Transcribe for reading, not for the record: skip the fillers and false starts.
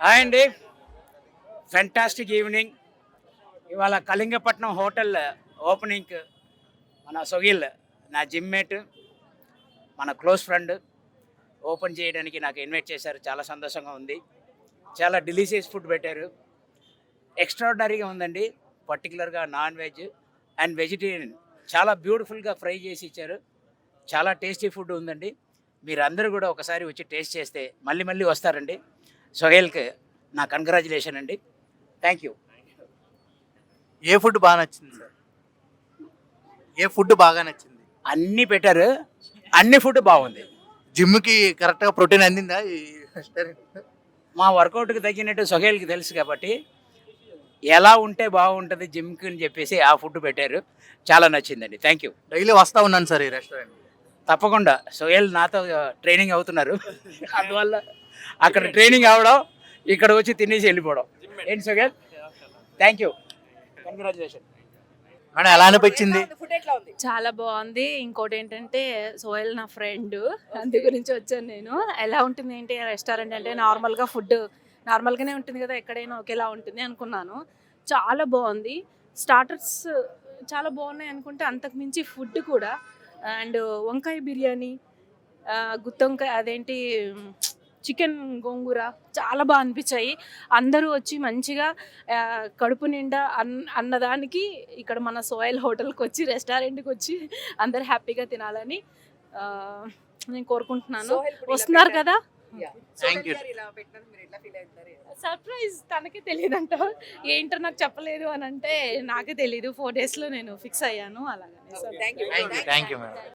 Hi అండి, fantastic evening. ఇవాళ Kalingapatnam hotel opening మన సొగిల్, నా జిమ్మేట్, మన క్లోజ్ ఫ్రెండ్ ఓపెన్ చేయడానికి నాకు ఇన్వైట్ చేశారు. చాలా సంతోషంగా ఉంది. చాలా డెలిషియస్ ఫుడ్ పెట్టారు. ఎక్స్ట్రాడినరీగా ఉందండి. పర్టికులర్గా నాన్ వెజ్ అండ్ వెజిటేరియన్ చాలా బ్యూటిఫుల్గా ఫ్రై చేసి ఇచ్చారు. చాలా టేస్టీ ఫుడ్ ఉందండి. మీరు అందరూ కూడా ఒకసారి వచ్చి టేస్ట్ చేస్తే మళ్ళీ మళ్ళీ వస్తారండి. సొహేల్కి నా కంగ్రాచులేషన్ అండి. Thank you. ఏ ఫుడ్ బాగా నచ్చింది సార్? ఏ ఫుడ్ బాగా నచ్చింది? అన్నీ పెట్టారు, అన్ని ఫుడ్ బాగుంది. జిమ్కి కరెక్ట్గా ప్రోటీన్ అందిందా ఈ రెస్టారెంట్? మా వర్కౌట్కి తగ్గినట్టు సొహేల్కి తెలుసు కాబట్టి ఎలా ఉంటే బాగుంటుంది జిమ్కి అని చెప్పేసి ఆ ఫుడ్ పెట్టారు. చాలా నచ్చిందండి. Thank you. డైలీ వస్తూ ఉన్నాను సార్ ఈ రెస్టారెంట్. తప్పకుండా సోహెల్ నాతో ట్రైనింగ్ అవుతున్నారు. అందువల్ల అక్కడ ట్రైనింగ్ అవ్వడం, ఇక్కడ వచ్చి తినేసి వెళ్ళిపోవడం. ఏంటి Sohel? Thank you, congratulation. Madam ఎలా అనిపించింది? చాలా బాగుంది. ఇంకోటి ఏంటంటే సోహెల్ నా ఫ్రెండ్, అందు గురించి వచ్చాను నేను. ఎలా ఉంటుంది ఏంటి రెస్టారెంట్ అంటే నార్మల్గా ఫుడ్ నార్మల్గానే ఉంటుంది కదా, ఎక్కడైనా ఒకేలా ఉంటుంది అనుకున్నాను. చాలా బాగుంది. స్టార్టర్స్ చాలా బాగున్నాయి అనుకుంటే అంతకు మించి ఫుడ్ కూడా. అండ్ వంకాయ బిర్యానీ, గుత్తొంకాయ అదేంటి చికెన్ గోంగూర చాలా బాగా అనిపించాయి. అందరూ వచ్చి మంచిగా కడుపు నిండా అన్నదానికి ఇక్కడ మన సోహెల్ హోటల్కి వచ్చి రెస్టారెంట్కి వచ్చి అందరు హ్యాపీగా తినాలని నేను కోరుకుంటున్నాను. వస్తున్నారు కదా, థ్యాంక్ యూ. సర్ప్రైజ్. తనకే తెలియదంట, ఏంటో నాకు చెప్పలేదు అని అంటే నాకే తెలీదు. 4 daysలో నేను ఫిక్స్ అయ్యాను అలాగనే. Thank you madam.